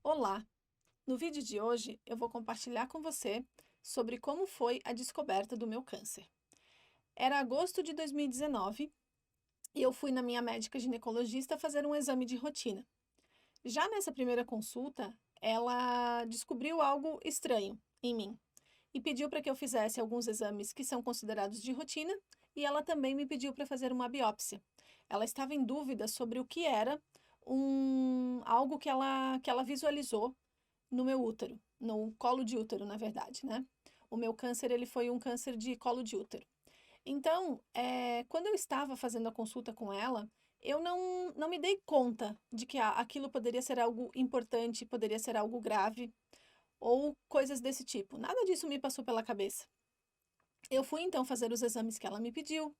Olá! No vídeo de hoje eu vou compartilhar com você sobre como foi a descoberta do meu câncer. Era agosto de 2019 e eu fui na minha médica ginecologista fazer um exame de rotina. Já nessa primeira consulta, ela descobriu algo estranho em mim e pediu para que eu fizesse alguns exames que são considerados de rotina e ela também me pediu para fazer uma biópsia. Ela estava em dúvida sobre o que era algo que ela visualizou no meu útero, no colo de útero, na verdade, né? O meu câncer, ele foi um câncer de colo de útero. Então, quando eu estava fazendo a consulta com ela, eu não me dei conta de que aquilo poderia ser algo importante, poderia ser algo grave, ou coisas desse tipo. Nada disso me passou pela cabeça. Eu fui então fazer os exames que ela me pediu.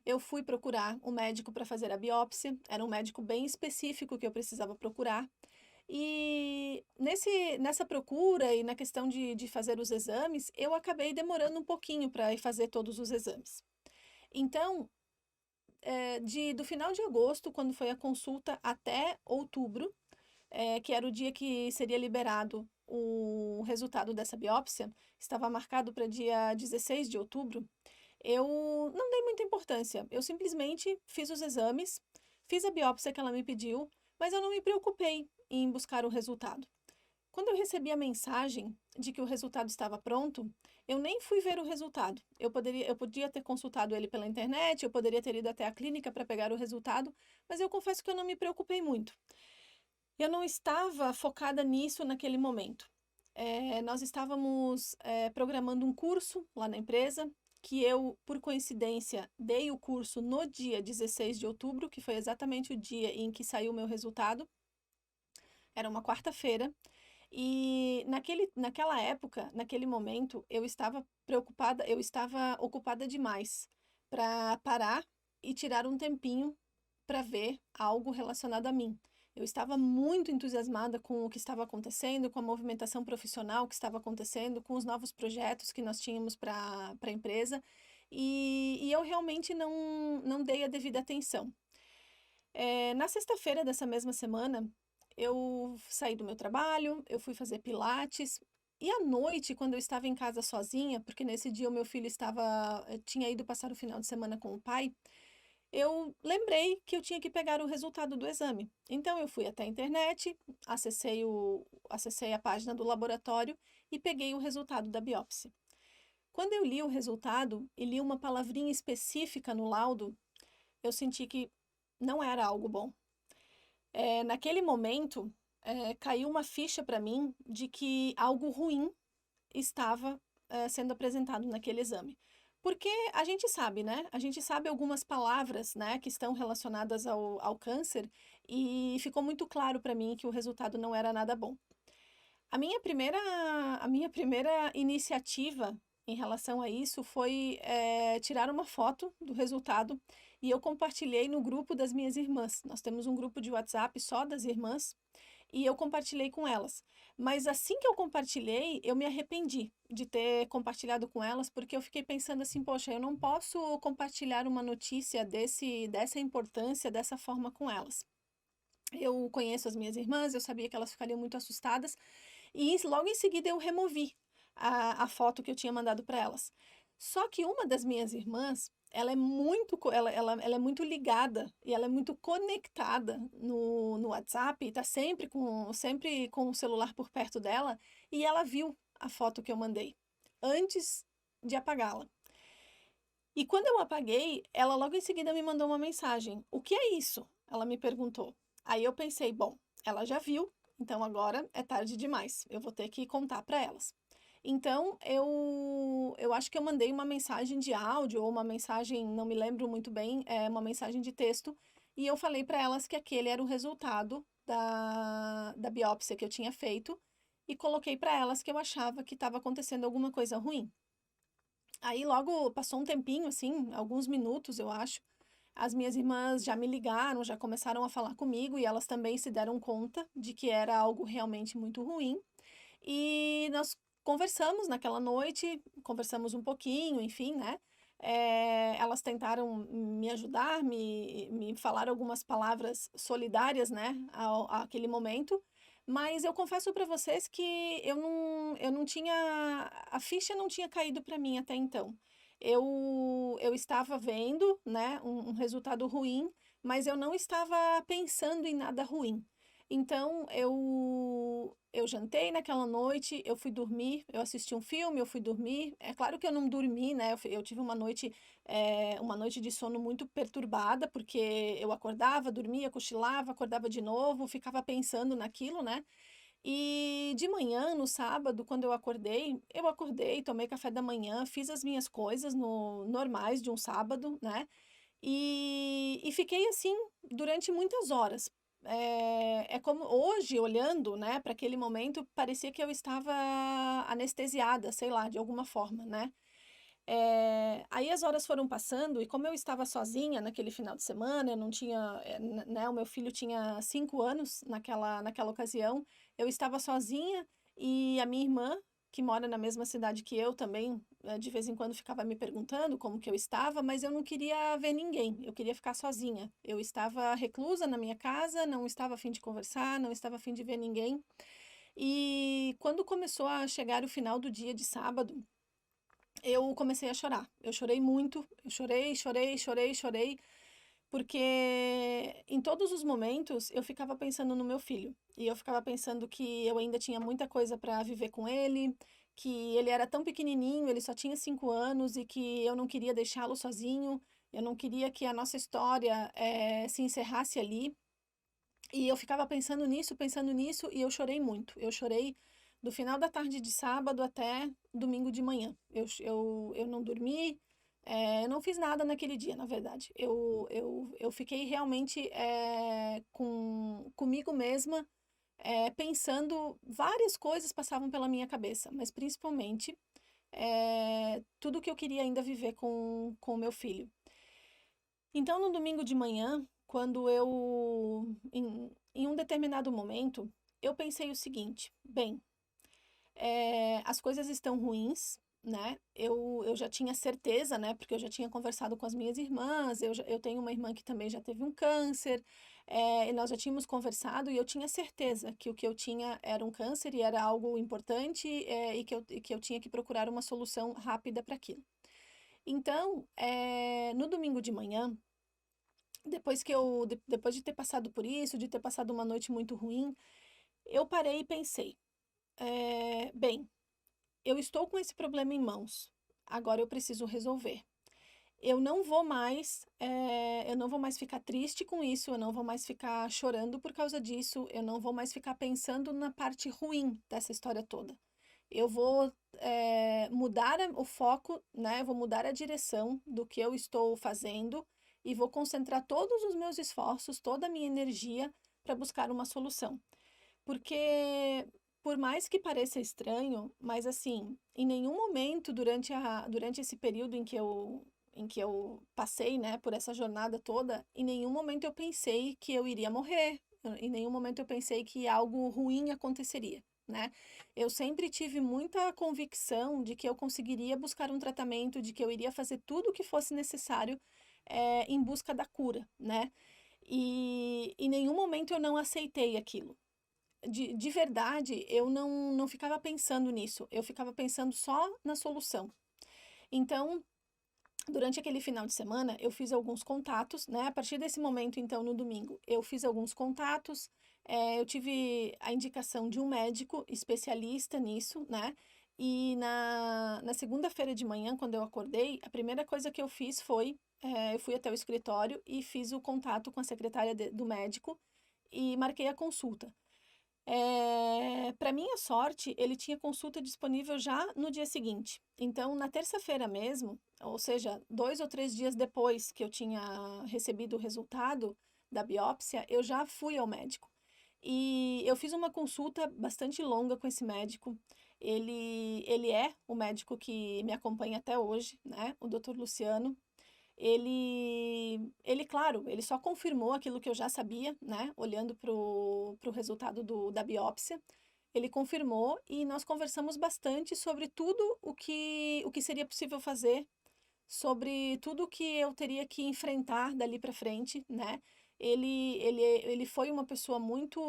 Eu fui procurar um médico para fazer a biópsia. Era um médico bem específico que eu precisava procurar. E nessa procura e na questão de fazer os exames, eu acabei demorando um pouquinho para ir fazer todos os exames. Então, do final de agosto, quando foi a consulta, até outubro, que era o dia que seria liberado o resultado dessa biópsia, estava marcado para dia 16 de outubro, eu não dei muita importância. Eu simplesmente fiz os exames, fiz a biópsia que ela me pediu, mas eu não me preocupei em buscar o resultado. Quando eu recebi a mensagem de que o resultado estava pronto, eu nem fui ver o resultado. Eu podia ter consultado ele pela internet, eu poderia ter ido até a clínica para pegar o resultado, mas eu confesso que eu não me preocupei muito. Eu não estava focada nisso naquele momento. Nós estávamos programando um curso lá na empresa, que eu, por coincidência, dei o curso no dia 16 de outubro, que foi exatamente o dia em que saiu o meu resultado. Era uma quarta-feira. E naquela época, naquele momento, eu estava preocupada, eu estava ocupada demais para parar e tirar um tempinho para ver algo relacionado a mim. Eu estava muito entusiasmada com o que estava acontecendo, com a movimentação profissional que estava acontecendo, com os novos projetos que nós tínhamos para a empresa, e eu realmente não dei a devida atenção. Na sexta-feira dessa mesma semana, eu saí do meu trabalho, eu fui fazer pilates, e à noite, quando eu estava em casa sozinha, porque nesse dia o meu filho tinha ido passar o final de semana com o pai, eu lembrei que eu tinha que pegar o resultado do exame. Então eu fui até a internet, acessei a página do laboratório e peguei o resultado da biópsia. Quando eu li o resultado e li uma palavrinha específica no laudo, eu senti que não era algo bom. Naquele momento, caiu uma ficha para mim de que algo ruim estava sendo apresentado naquele exame. Porque a gente sabe, né? A gente sabe algumas palavras, né, que estão relacionadas ao câncer, e ficou muito claro para mim que o resultado não era nada bom. A minha primeira iniciativa em relação a isso foi tirar uma foto do resultado e eu compartilhei no grupo das minhas irmãs. Nós temos um grupo de WhatsApp só das irmãs e eu compartilhei com elas. Mas assim que eu compartilhei, eu me arrependi de ter compartilhado com elas, porque eu fiquei pensando assim, poxa, eu não posso compartilhar uma notícia dessa importância dessa forma com elas. Eu conheço as minhas irmãs, eu sabia que elas ficariam muito assustadas, e logo em seguida eu removi a foto que eu tinha mandado para elas. Só que uma das minhas irmãs, ela é muito ligada e ela é muito conectada no WhatsApp, e tá sempre com o celular por perto dela, e ela viu a foto que eu mandei antes de apagá-la. E quando eu apaguei, ela logo em seguida me mandou uma mensagem. O que é isso? Ela me perguntou. Aí eu pensei, bom, ela já viu, então agora é tarde demais. Eu vou ter que contar para elas. Então eu acho que eu mandei uma mensagem de áudio ou uma mensagem, não me lembro muito bem, uma mensagem de texto, e eu falei para elas que aquele era o resultado da biópsia que eu tinha feito e coloquei para elas que eu achava que estava acontecendo alguma coisa ruim. Aí logo passou um tempinho, assim, alguns minutos, eu acho. As minhas irmãs já me ligaram, já começaram a falar comigo e elas também se deram conta de que era algo realmente muito ruim. E nós conversamos naquela noite, conversamos um pouquinho, enfim, né? Elas tentaram me ajudar, me falar algumas palavras solidárias, né, àquele momento, Mas eu confesso para vocês que eu não tinha, a ficha não tinha caído para mim até então. Eu estava vendo, né, um resultado ruim, mas eu não estava pensando em nada ruim. Então, eu jantei naquela noite, eu fui dormir, eu assisti um filme, eu fui dormir. É claro que eu não dormi, né? Eu tive uma noite de sono muito perturbada, porque eu acordava, dormia, cochilava, acordava de novo, ficava pensando naquilo, né? E de manhã, no sábado, quando eu acordei, tomei café da manhã, fiz as minhas coisas normais de um sábado, né? E fiquei assim durante muitas horas. É como hoje, olhando, né, para aquele momento, parecia que eu estava anestesiada, sei lá, de alguma forma, né? Aí as horas foram passando e como eu estava sozinha naquele final de semana, eu não tinha, né, o meu filho tinha 5 anos naquela ocasião, eu estava sozinha e a minha irmã, que mora na mesma cidade que eu também, de vez em quando ficava me perguntando como que eu estava, mas eu não queria ver ninguém, eu queria ficar sozinha. Eu estava reclusa na minha casa, não estava a fim de conversar, não estava a fim de ver ninguém. E quando começou a chegar o final do dia de sábado, eu comecei a chorar. Eu chorei muito, eu chorei, chorei, chorei, chorei, porque em todos os momentos eu ficava pensando no meu filho. E eu ficava pensando que eu ainda tinha muita coisa para viver com ele, que ele era tão pequenininho, ele só tinha 5 anos e que eu não queria deixá-lo sozinho, eu não queria que a nossa história se encerrasse ali. E eu ficava pensando nisso, e eu chorei muito. Eu chorei do final da tarde de sábado até domingo de manhã. Eu não dormi, eu não fiz nada naquele dia, na verdade. Eu fiquei realmente comigo mesma, pensando, várias coisas passavam pela minha cabeça, mas principalmente tudo que eu queria ainda viver com o meu filho. Então, no domingo de manhã, quando em um determinado momento, eu pensei o seguinte: bem, as coisas estão ruins, né? Eu já tinha certeza, né? Porque eu já tinha conversado com as minhas irmãs, eu tenho uma irmã que também já teve um câncer, e nós já tínhamos conversado e eu tinha certeza que o que eu tinha era um câncer e era algo importante, e que eu tinha que procurar uma solução rápida para aquilo. Então, no domingo de manhã, depois de ter passado por isso, de ter passado uma noite muito ruim, eu parei e pensei, bem, eu estou com esse problema em mãos, agora eu preciso resolver. Eu não vou mais ficar triste com isso, eu não vou mais ficar chorando por causa disso, eu não vou mais ficar pensando na parte ruim dessa história toda. Eu vou mudar o foco, né? Eu vou mudar a direção do que eu estou fazendo e vou concentrar todos os meus esforços, toda a minha energia para buscar uma solução. Porque, por mais que pareça estranho, mas assim, em nenhum momento durante esse período em que eu passei, né, por essa jornada toda, em nenhum momento eu pensei que eu iria morrer, em nenhum momento eu pensei que algo ruim aconteceria, né? Eu sempre tive muita convicção de que eu conseguiria buscar um tratamento, de que eu iria fazer tudo o que fosse necessário, em busca da cura, né? E em nenhum momento eu não aceitei aquilo. De verdade, eu não ficava pensando nisso, eu ficava pensando só na solução. Então, durante aquele final de semana, eu fiz alguns contatos, né? A partir desse momento, então, no domingo, eu fiz alguns contatos, eu tive a indicação de um médico especialista nisso, né? E na segunda-feira de manhã, quando eu acordei, a primeira coisa que eu fiz foi, eu fui até o escritório e fiz o contato com a secretária do médico e marquei a consulta. Para minha sorte, ele tinha consulta disponível já no dia seguinte. Então, na terça-feira mesmo, ou seja, 2 ou 3 dias depois que eu tinha recebido o resultado da biópsia, eu já fui ao médico. E eu fiz uma consulta bastante longa com esse médico. Ele é o médico que me acompanha até hoje, né? O Dr. Luciano. Claro, ele só confirmou aquilo que eu já sabia, né? Olhando para o resultado da biópsia, ele confirmou e nós conversamos bastante sobre tudo o que seria possível fazer, sobre tudo o que eu teria que enfrentar dali para frente, né? ele foi uma pessoa muito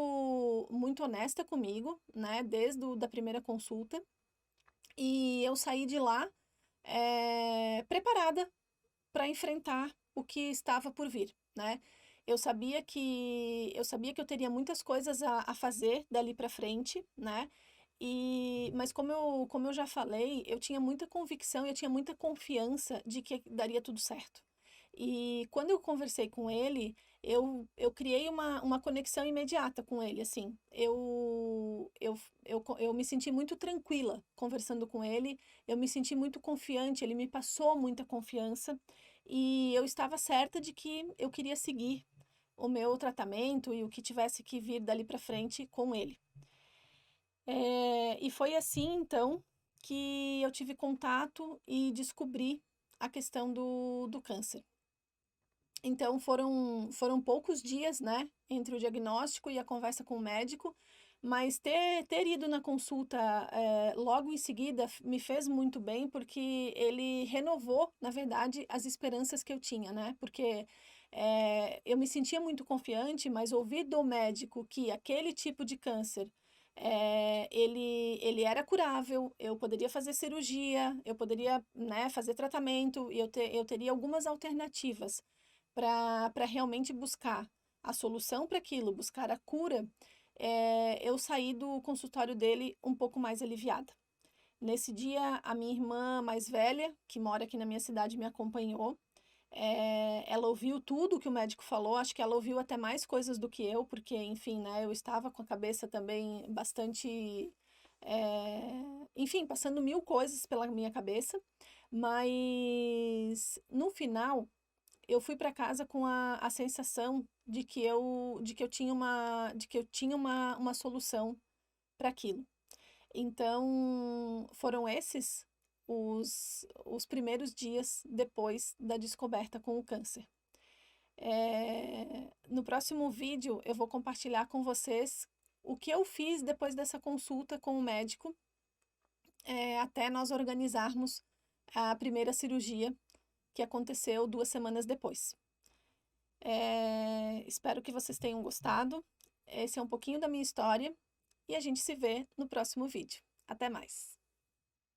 honesta comigo, né, desde da primeira consulta, e eu saí de lá preparada para enfrentar o que estava por vir, né? Eu sabia que eu teria muitas coisas a fazer dali para frente, né? Mas como eu já falei, eu tinha muita convicção, eu tinha muita confiança de que daria tudo certo. E quando eu conversei com ele, eu criei uma conexão imediata com ele, assim. Eu me senti muito tranquila conversando com ele, eu me senti muito confiante, ele me passou muita confiança e eu estava certa de que eu queria seguir o meu tratamento e o que tivesse que vir dali para frente com ele. E foi assim, então, que eu tive contato e descobri a questão do câncer. Então, foram poucos dias, né, entre o diagnóstico e a conversa com o médico, mas ter ido na consulta logo em seguida me fez muito bem, porque ele renovou, na verdade, as esperanças que eu tinha, né? Porque eu me sentia muito confiante, mas ouvir do médico que aquele tipo de câncer ele era curável, eu poderia fazer cirurgia, eu poderia, né, fazer tratamento, e eu teria algumas alternativas para realmente buscar a solução para aquilo, buscar a cura, eu saí do consultório dele um pouco mais aliviada. Nesse dia, a minha irmã mais velha, que mora aqui na minha cidade, me acompanhou. Ela ouviu tudo que o médico falou, acho que ela ouviu até mais coisas do que eu, porque, enfim, né, eu estava com a cabeça também bastante. Enfim, passando mil coisas pela minha cabeça, mas no final eu fui para casa com a sensação de que eu tinha uma solução para aquilo. Então, foram esses os primeiros dias depois da descoberta com o câncer. No próximo vídeo, eu vou compartilhar com vocês o que eu fiz depois dessa consulta com o médico, até nós organizarmos a primeira cirurgia, que aconteceu 2 semanas depois. Espero que vocês tenham gostado. Esse é um pouquinho da minha história e a gente se vê no próximo vídeo. Até mais!